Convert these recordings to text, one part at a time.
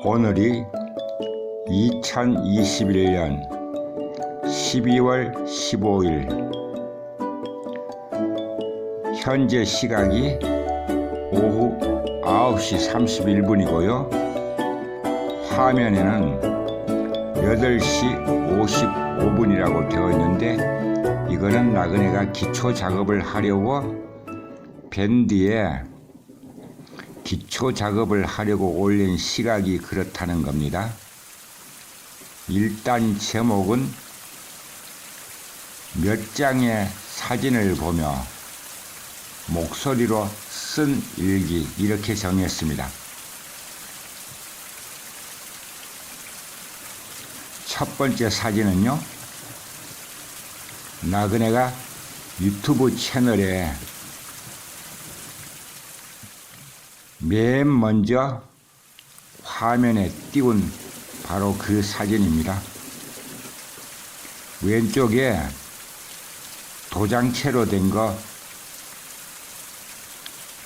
오늘이 2021년 12월 15일 현재 시각이 오후 9시 31분이고요 화면에는 8시 55분이라고 되어 있는데 이거는 나그네가 기초 작업을 하려고 밴드에 기초 작업을 하려고 올린 시각이 그렇다는 겁니다. 일단 제목은 몇 장의 사진을 보며 목소리로 쓴 일기 이렇게 정했습니다. 첫 번째 사진은요, 나그네가 유튜브 채널에 맨 먼저 화면에 띄운 바로 그 사진입니다. 왼쪽에 도장채로 된 거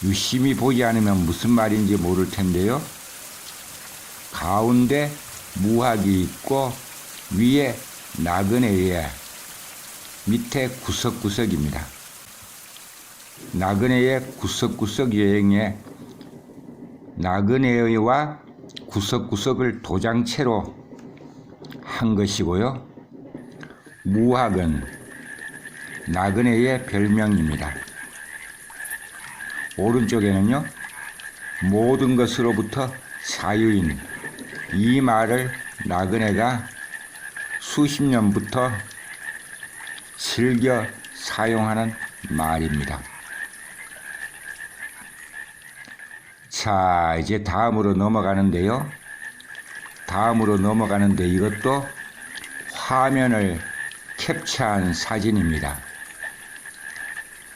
유심히 보지 않으면 무슨 말인지 모를 텐데요. 가운데 무학이 있고 위에 나그네의 밑에 구석구석입니다. 나그네의 구석구석 여행에 나그네와 구석구석을 도장채로 한 것이고요. 무학은 나그네의 별명입니다. 오른쪽에는요, 모든 것으로부터 자유인 이 말을 나그네가 수십 년부터 즐겨 사용하는 말입니다. 자, 이제 다음으로 넘어가는데 이것도 화면을 캡처한 사진입니다.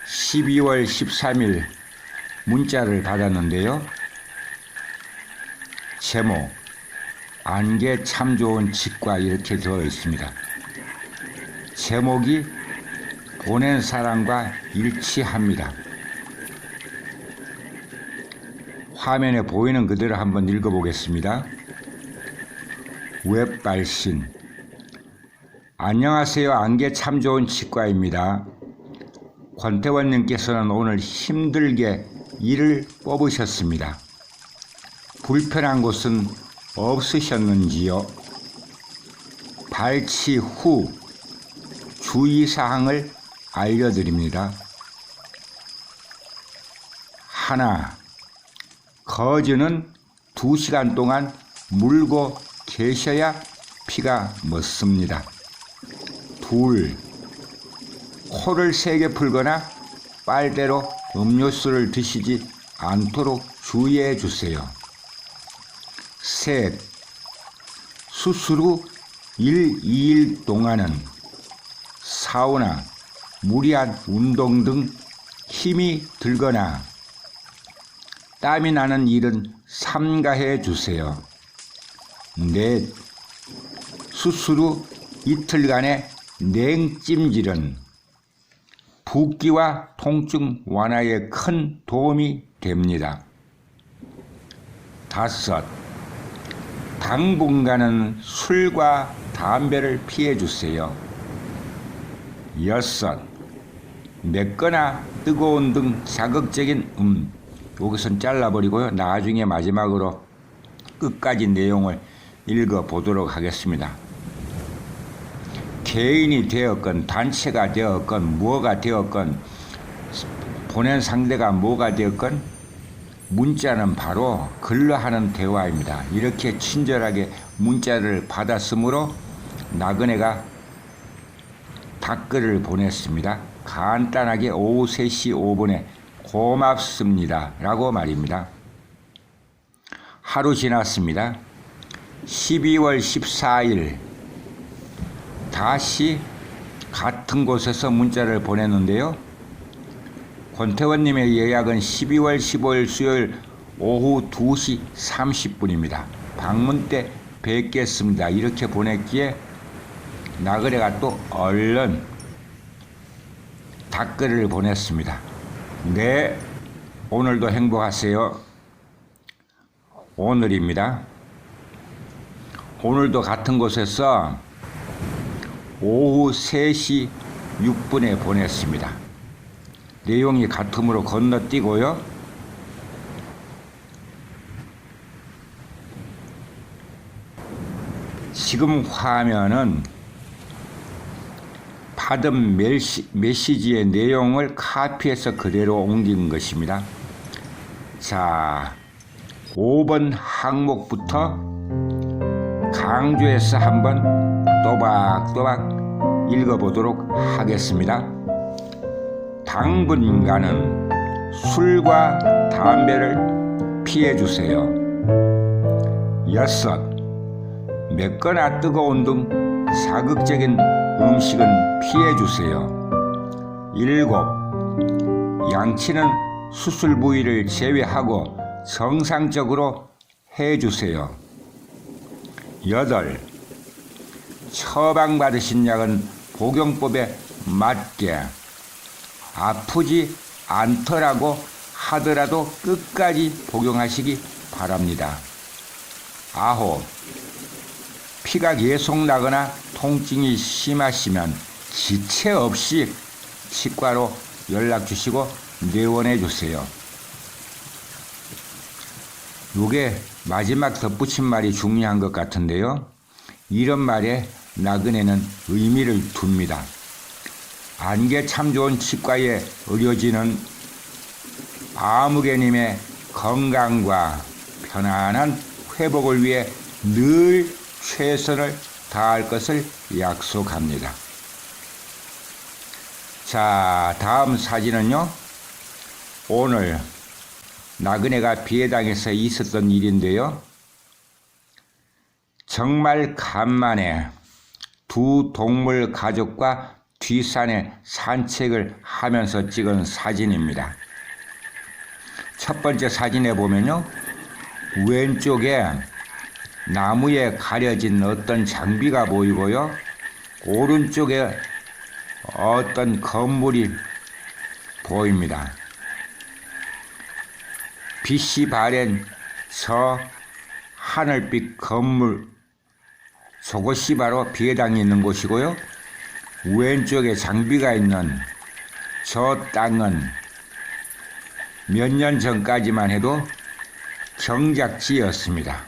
12월 13일 문자를 받았는데요. 제목, 안개 참 좋은 치과 이렇게 되어 있습니다. 제목이 보낸 사람과 일치합니다. 화면에 보이는 그대로 한번 읽어보겠습니다. 웹 발신. 안녕하세요. 안개 참 좋은 치과입니다. 권태원님께서는 오늘 힘들게 일을 뽑으셨습니다. 불편한 곳은 없으셨는지요? 발치 후 주의사항을 알려드립니다. 하나, 거즈는 2시간 동안 물고 계셔야 피가 멎습니다. 둘, 코를 세게 풀거나 빨대로 음료수를 드시지 않도록 주의해 주세요. 셋, 수술 후 1, 2일 동안은 사우나, 무리한 운동 등 힘이 들거나 땀이 나는 일은 삼가해 주세요. 넷, 수술 후 이틀간의 냉찜질은 붓기와 통증 완화에 큰 도움이 됩니다. 다섯, 당분간은 술과 담배를 피해 주세요. 여섯, 맵거나 뜨거운 등 자극적인 여기선 잘라버리고요. 나중에 마지막으로 끝까지 내용을 읽어보도록 하겠습니다. 개인이 되었건 단체가 되었건 뭐가 되었건 보낸 상대가 뭐가 되었건 문자는 바로 글로 하는 대화입니다. 이렇게 친절하게 문자를 받았으므로 나그네가 답글을 보냈습니다. 간단하게 오후 3시 5분에 고맙습니다 라고 말입니다. 하루 지났습니다. 12월 14일 다시 같은 곳에서 문자를 보냈는데요. 권태원님의 예약은 12월 15일 수요일 오후 2시 30분입니다. 방문 때 뵙겠습니다. 이렇게 보냈기에 나그네가 또 얼른 답글을 보냈습니다. 네, 오늘도 행복하세요. 오늘입니다. 오늘도 같은 곳에서 오후 3시 6분에 보냈습니다. 내용이 같으므로 건너뛰고요. 지금 화면은 받은 메시지의 내용을 카피해서 그대로 옮긴 것입니다. 자, 5번 항목부터 강조해서 한번 또박또박 읽어보도록 하겠습니다. 당분간은 술과 담배를 피해주세요. 6. 맵거나 뜨거운 등 자극적인 음식은 피해주세요. 7. 양치는 수술 부위를 제외하고 정상적으로 해주세요. 8. 처방받으신 약은 복용법에 맞게 아프지 않더라고 하더라도 끝까지 복용하시기 바랍니다. 9. 피가 계속 나거나 통증이 심하시면 지체 없이 치과로 연락 주시고 내원해 주세요. 요게 마지막 덧붙인 말이 중요한 것 같은데요. 이런 말에 나그네는 의미를 둡니다. 안개 참 좋은 치과의 의료진은 아무개님의 건강과 편안한 회복을 위해 늘 최선을 다할 것을 약속합니다. 자, 다음 사진은요. 오늘 나그네가 비해당에서 있었던 일인데요. 정말 간만에 두 동물 가족과 뒷산에 산책을 하면서 찍은 사진입니다. 첫 번째 사진에 보면요. 왼쪽에 나무에 가려진 어떤 장비가 보이고요. 오른쪽에 어떤 건물이 보입니다. 빛이 바랜 저 하늘빛 건물, 저것이 바로 비해당이 있는 곳이고요. 왼쪽에 장비가 있는 저 땅은 몇 년 전까지만 해도 경작지였습니다.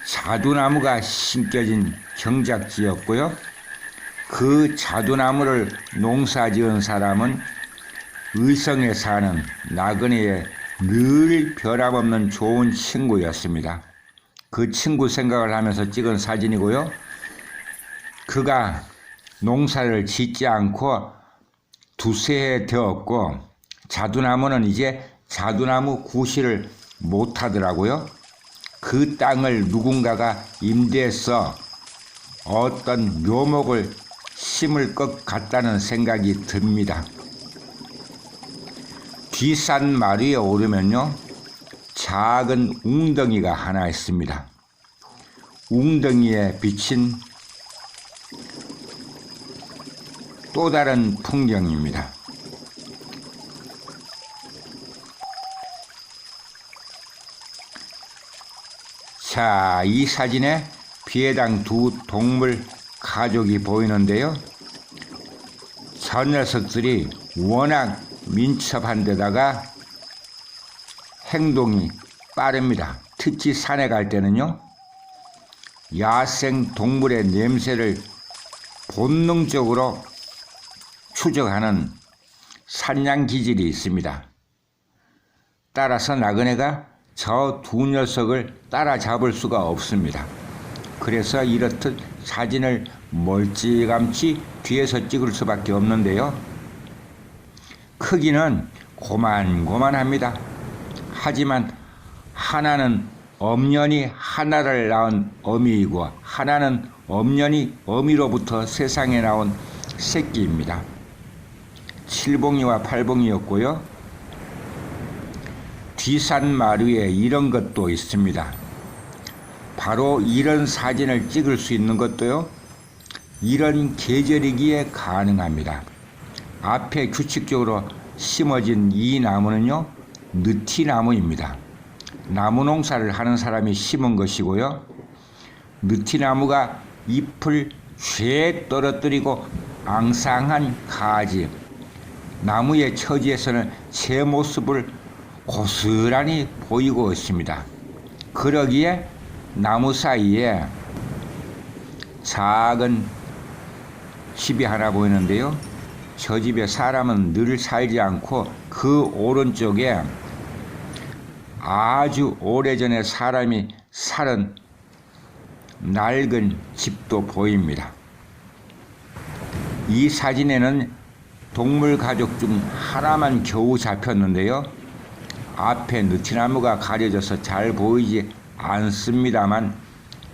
자두나무가 심겨진 경작지였고요. 그 자두나무를 농사지은 사람은 의성에 사는 나그네의 늘 변함없는 좋은 친구였습니다. 그 친구 생각을 하면서 찍은 사진이고요. 그가 농사를 짓지 않고 두세 해 되었고 자두나무는 이제 자두나무 구실을 못하더라고요. 그 땅을 누군가가 임대해서 어떤 묘목을 심을 것 같다는 생각이 듭니다. 뒷산 마루에 오르면요. 작은 웅덩이가 하나 있습니다. 웅덩이에 비친 또 다른 풍경입니다. 자, 이 사진에 비해당 두 동물 가족이 보이는데요. 저 녀석들이 워낙 민첩한 데다가 행동이 빠릅니다. 특히 산에 갈 때는요. 야생 동물의 냄새를 본능적으로 추적하는 산양 기질이 있습니다. 따라서 나그네가 저 두 녀석을 따라잡을 수가 없습니다. 그래서 이렇듯 사진을 멀찌감치 뒤에서 찍을 수밖에 없는데요. 크기는 고만고만합니다. 하지만 하나는 엄연히 하나를 낳은 어미이고 하나는 엄연히 어미로부터 세상에 나온 새끼입니다. 7봉이와 8봉이었고요. 뒷산 마루에 이런 것도 있습니다. 바로 이런 사진을 찍을 수 있는 것도요. 이런 계절이기에 가능합니다. 앞에 규칙적으로 심어진 이 나무는요. 느티나무입니다. 나무 농사를 하는 사람이 심은 것이고요. 느티나무가 잎을 쇠 떨어뜨리고 앙상한 가지, 나무의 처지에서는 제 모습을 고스란히 보이고 있습니다. 그러기에 나무 사이에 작은 집이 하나 보이는데요. 저 집에 사람은 늘 살지 않고 그 오른쪽에 아주 오래전에 사람이 살은 낡은 집도 보입니다. 이 사진에는 동물 가족 중 하나만 겨우 잡혔는데요. 앞에 느티나무가 가려져서 잘 보이지 않습니다만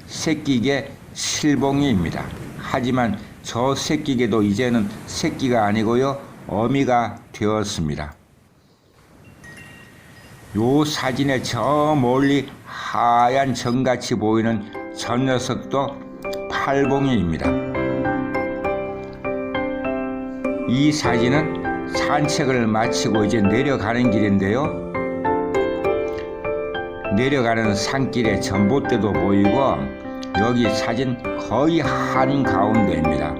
새끼개 실봉이입니다. 하지만 저 새끼개도 이제는 새끼가 아니고요, 어미가 되었습니다. 요 사진에 저 멀리 하얀 정같이 보이는 저 녀석도 팔봉이입니다. 이 사진은 산책을 마치고 이제 내려가는 길인데요. 내려가는 산길에 전봇대도 보이고 여기 사진 거의 한가운데입니다.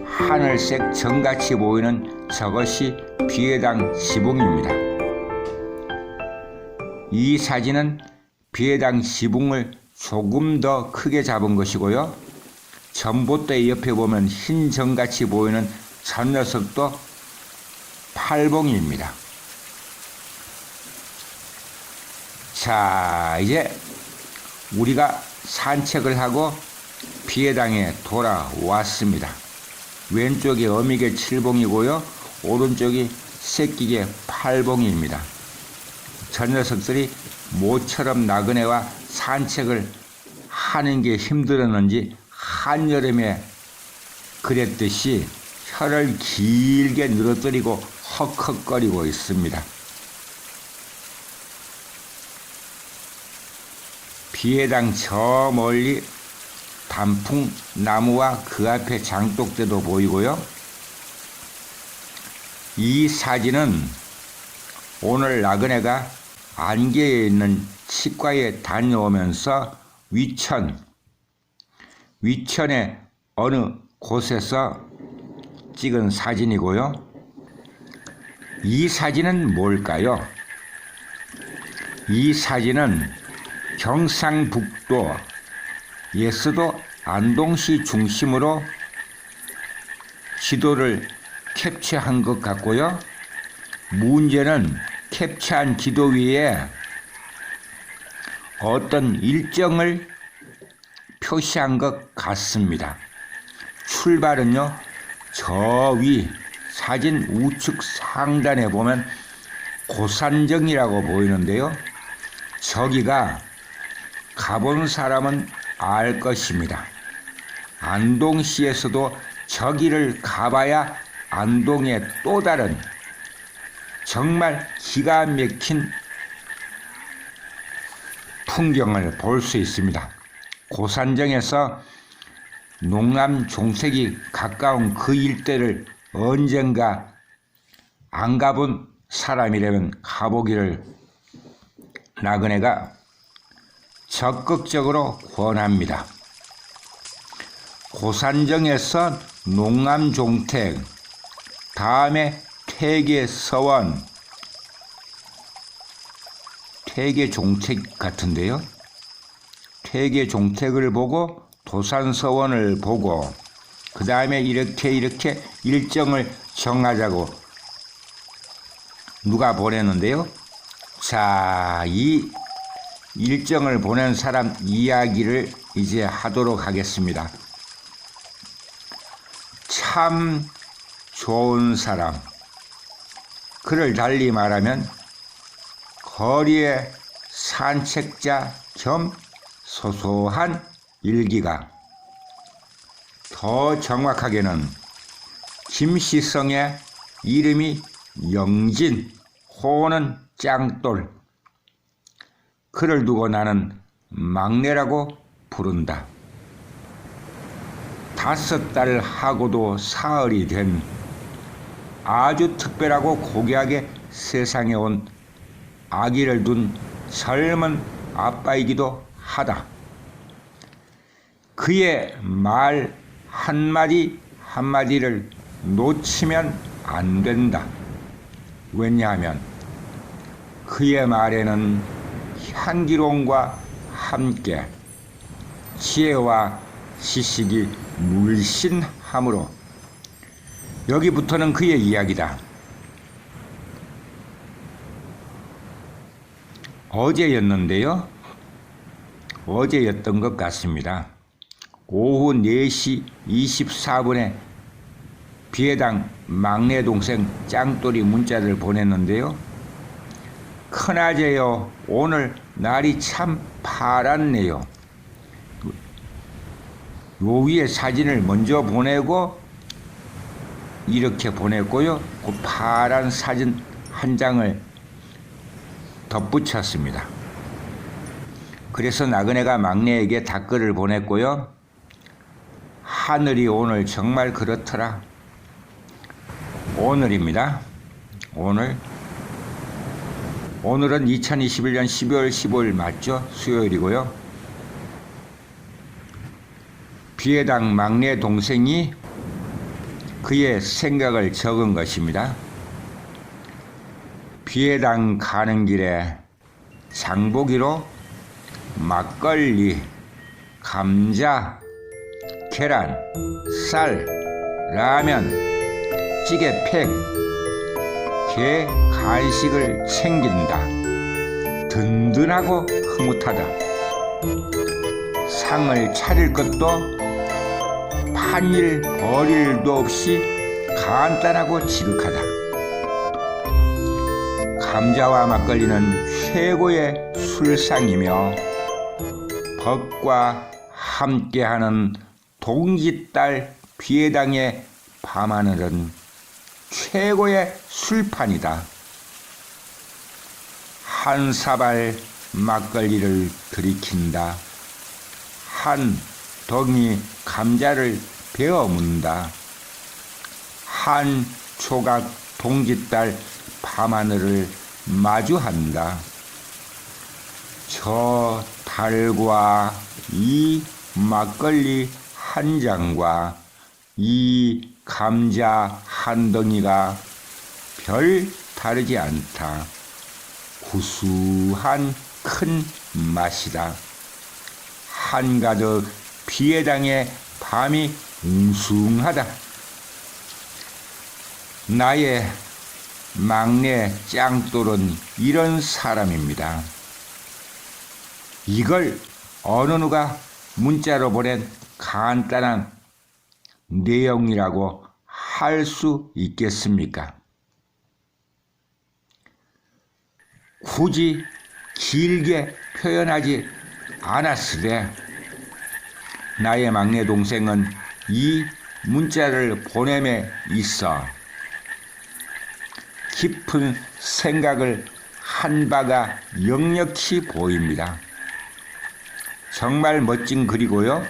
하늘색 정같이 보이는 저것이 비해당 지붕입니다. 이 사진은 비해당 지붕을 조금 더 크게 잡은 것이고요. 전봇대 옆에 보면 흰 정같이 보이는 저 녀석도 팔봉이입니다. 자, 이제 우리가 산책을 하고 비해당에 돌아왔습니다. 왼쪽이 어미개 칠봉이고요, 오른쪽이 새끼개 팔봉이입니다. 저 녀석들이 모처럼 나그네와 산책을 하는 게 힘들었는지 한여름에 그랬듯이 혀를 길게 늘어뜨리고 헉헉거리고 있습니다. 비해당 저 멀리 단풍나무와 그 앞에 장독대도 보이고요. 이 사진은 오늘 나그네가 안개에 있는 치과에 다녀오면서 위천의 어느 곳에서 찍은 사진이고요. 이 사진은 뭘까요? 이 사진은 경상북도 예수도 안동시 중심으로 지도를 캡처한 것 같고요. 문제는 캡처한 지도 위에 어떤 일정을 표시한 것 같습니다. 출발은요, 저 위 사진 우측 상단에 보면 고산정이라고 보이는데요. 저기가 가본 사람은 알 것입니다. 안동시에서도 저기를 가봐야 안동의 또 다른 정말 기가 막힌 풍경을 볼 수 있습니다. 고산정에서 농암 종색이 가까운 그 일대를 언젠가 안 가본 사람이라면 가보기를 나그네가 적극적으로 권합니다. 고산정에서 농암 종택, 다음에 퇴계서원, 퇴계종택 같은데요. 퇴계종택을 보고 도산서원을 보고 그 다음에 이렇게 일정을 정하자고 누가 보냈는데요. 자, 이 일정을 보낸 사람 이야기를 이제 하도록 하겠습니다. 참 좋은 사람, 그를 달리 말하면 거리의 산책자 겸 소소한 일기가, 더 정확하게는 김시성의 이름이 영진, 호는 짱돌, 그를 두고 나는 막내라고 부른다. 5달 하고도 사흘이 된 아주 특별하고 고귀하게 세상에 온 아기를 둔 젊은 아빠이기도 하다. 그의 말 한마디 한마디를 놓치면 안 된다. 왜냐하면 그의 말에는 향기로움과 함께 지혜와 지식이 물씬하므로. 여기부터는 그의 이야기다. 어제였는데요. 어제였던 것 같습니다. 오후 4시 24분에 비해당 막내 동생 짱돌이 문자를 보냈는데요. 큰아재요, 오늘 날이 참 파랗네요. 요 위에 사진을 먼저 보내고 이렇게 보냈고요. 그 파란 사진 한 장을 덧붙였습니다. 그래서 나그네가 막내에게 답글을 보냈고요. 하늘이 오늘 정말 그렇더라. 오늘입니다. 오늘은 2021년 12월 15일 맞죠? 수요일이고요. 비해당 막내 동생이 그의 생각을 적은 것입니다. 비해당 가는 길에 장보기로 막걸리, 감자, 계란, 쌀, 라면, 찌개팩, 게 간식을 챙긴다. 든든하고 흐뭇하다. 상을 차릴 것도 판일 버릴 일도 없이 간단하고 지극하다. 감자와 막걸리는 최고의 술상이며 법과 함께하는 동짓딸 비해당의 밤하늘은 최고의 술판이다. 한 사발 막걸리를 들이킨다. 한 덩이 감자를 베어 문다. 한 조각 동짓딸 밤하늘을 마주한다. 저 달과 이 막걸리 한 잔과 이 감자 한 덩이가 별 다르지 않다. 구수한 큰 맛이다. 한가득 비해당의 밤이 웅숭하다. 나의 막내 짱돌은 이런 사람입니다. 이걸 어느 누가 문자로 보낸 간단한 내용이라고 할 수 있겠습니까? 굳이 길게 표현하지 않았으되 나의 막내 동생은 이 문자를 보냄에 있어 깊은 생각을 한 바가 역력히 보입니다. 정말 멋진 글이고요.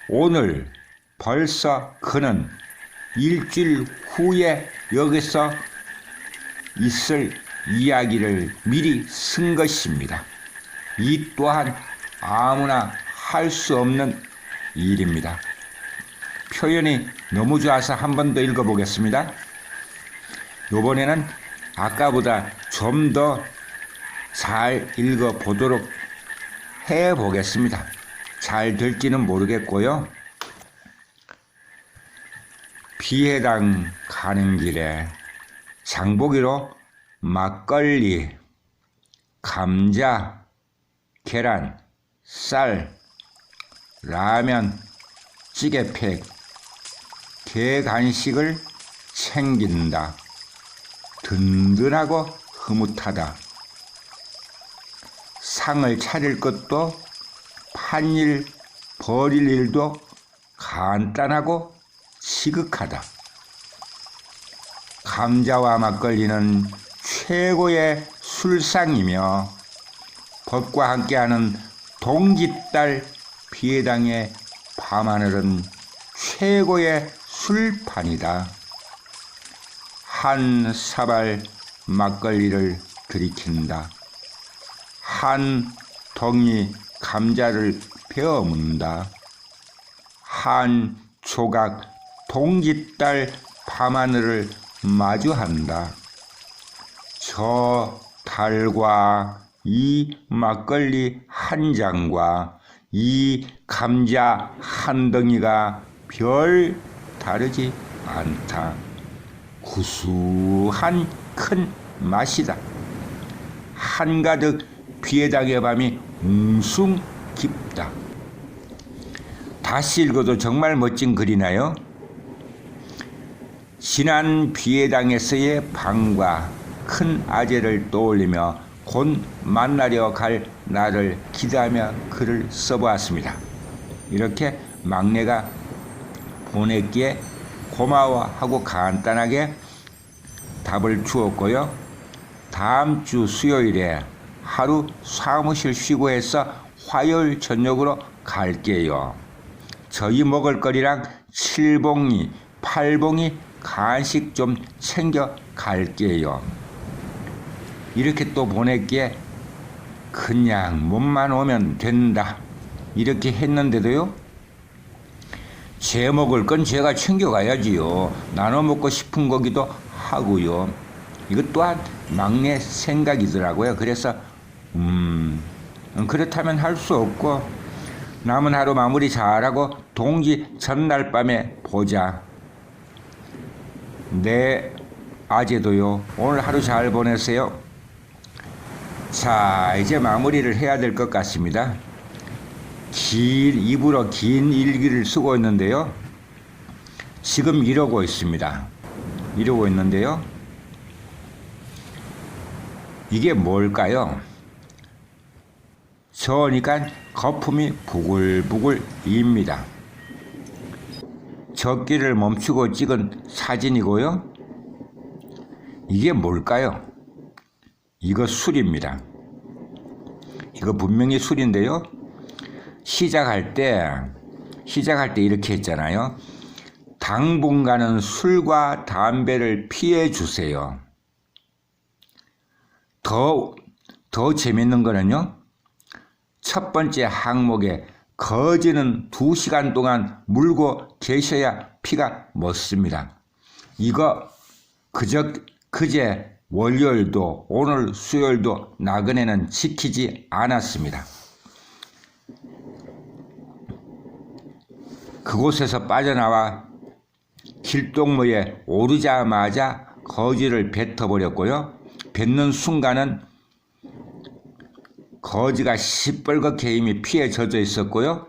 오늘 벌써 그는 일주일 후에 여기서 있을 이야기를 미리 쓴 것입니다. 이 또한 아무나 할 수 없는 일입니다. 표현이 너무 좋아서 한 번 더 읽어보겠습니다. 이번에는 아까보다 좀 더 잘 읽어보도록 해보겠습니다. 잘 될지는 모르겠고요. 비해당 가는 길에 장보기로 막걸리, 감자, 계란, 쌀, 라면, 찌개팩, 게 간식을 챙긴다. 든든하고 흐뭇하다. 상을 차릴 것도 판일 버릴 일도 간단하고 지극하다. 감자와 막걸리는 최고의 술상이며 법과 함께하는 동짓딸 비해당의 밤하늘은 최고의 술판이다. 한 사발 막걸리를 들이킨다. 한 덩이 감자를 베어 문다. 한 조각 동짓달 밤하늘을 마주한다. 저 달과 이 막걸리 한 잔과 이 감자 한 덩이가 별 다르지 않다. 구수한 큰 맛이다. 한가득 비에당의 밤이 웅숭 깊다. 다시 읽어도 정말 멋진 글이나요? 지난 비에당에서의 방과 큰 아재를 떠올리며 곧 만나려 갈 날을 기대하며 글을 써보았습니다. 이렇게 막내가 보냈기에 고마워하고 간단하게 답을 주었고요. 다음 주 수요일에 하루 사무실 쉬고 해서 화요일 저녁으로 갈게요. 저희 먹을 거리랑 7봉이, 8봉이 간식 좀 챙겨 갈게요. 이렇게 또 보냈기에 그냥 몸만 오면 된다. 이렇게 했는데도요. 제 먹을 건 제가 챙겨가야지요. 나눠 먹고 싶은 거기도 하고요. 이것 또한 막내 생각이더라고요. 그래서 그렇다면 할 수 없고 남은 하루 마무리 잘하고 동지 전날 밤에 보자. 네, 아재도요. 오늘 하루 잘 보내세요. 자, 이제 마무리를 해야 될 것 같습니다. 입으로 긴 일기를 쓰고 있는데요. 지금 이러고 있습니다. 이러고 있는데요. 이게 뭘까요? 저으니까 거품이 부글부글입니다. 적기를 멈추고 찍은 사진이고요. 이게 뭘까요? 이거 술입니다. 이거 분명히 술인데요. 시작할 때 이렇게 했잖아요. 당분간은 술과 담배를 피해 주세요. 더 재밌는 거는요. 첫 번째 항목에 거지는 2시간 동안 물고 계셔야 피가 멎습니다. 이거 그제 월요일도 오늘 수요일도 나그네는 지키지 않았습니다. 그곳에서 빠져나와 길동무에 오르자마자 거지를 뱉어버렸고요. 뱉는 순간은 거지가 시뻘겋게 이미 피에 젖어 있었고요.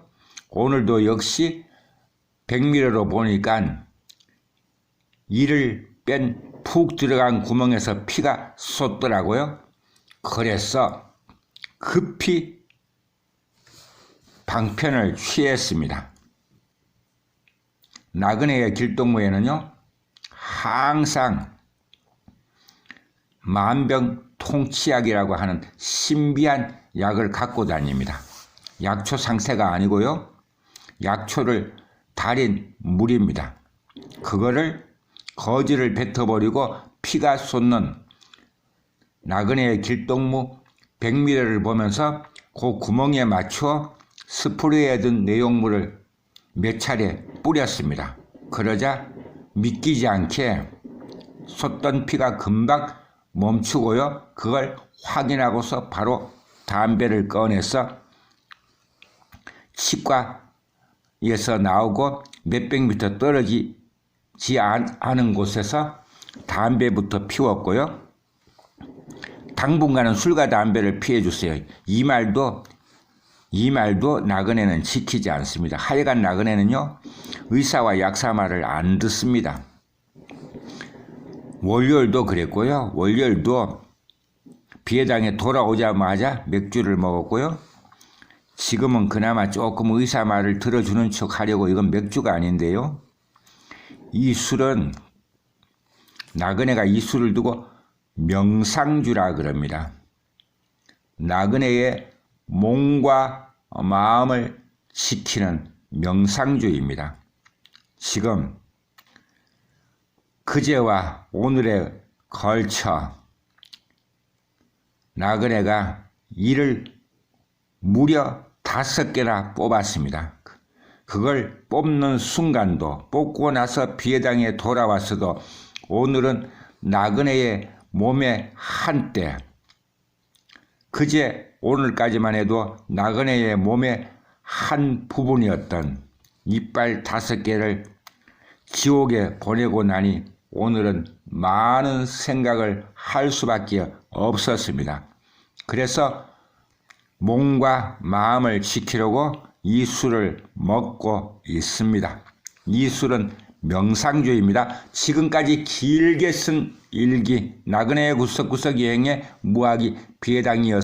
오늘도 역시 백미러로 보니까 이를 뺀 푹 들어간 구멍에서 피가 쏟더라고요. 그래서 급히 방편을 취했습니다. 나그네의 길동무에는요. 항상 만병통치약이라고 하는 신비한 약을 갖고 다닙니다. 약초 상태가 아니고요. 약초를 달인 물입니다. 그거를 거지를 뱉어버리고 피가 솟는 나그네의 길동무 백미러를 보면서 그 구멍에 맞춰 스프레이에 든 내용물을 몇 차례 뿌렸습니다. 그러자 믿기지 않게 솟던 피가 금방 멈추고요. 그걸 확인하고서 바로 담배를 꺼내서 치과에서 나오고 몇백 미터 떨어지지 않은 곳에서 담배부터 피웠고요. 당분간은 술과 담배를 피해 주세요. 이 말도 나그네는 지키지 않습니다. 하여간 나그네는요. 의사와 약사 말을 안 듣습니다. 월요일도 그랬고요. 월요일도 비에당에 돌아오자마자 맥주를 먹었고요. 지금은 그나마 조금 의사 말을 들어주는 척 하려고 이건 맥주가 아닌데요. 이 술은 나그네가 이 술을 두고 명상주라 그럽니다. 나그네의 몸과 마음을 지키는 명상주입니다. 지금 그제와 오늘에 걸쳐 나그네가 이를 무려 5개나 뽑았습니다. 그걸 뽑는 순간도, 뽑고 나서 비회당에 돌아왔어도 오늘은 나그네의 몸에 한때, 그제 오늘까지만 해도 나그네의 몸의 한 부분이었던 이빨 5개를 지옥에 보내고 나니 오늘은 많은 생각을 할 수밖에 없었습니다. 그래서 몸과 마음을 지키려고 이 술을 먹고 있습니다. 이 술은 명상주입니다. 지금까지 길게 쓴 일기 나그네의 구석구석 여행의 무학이 비회당이었습니다.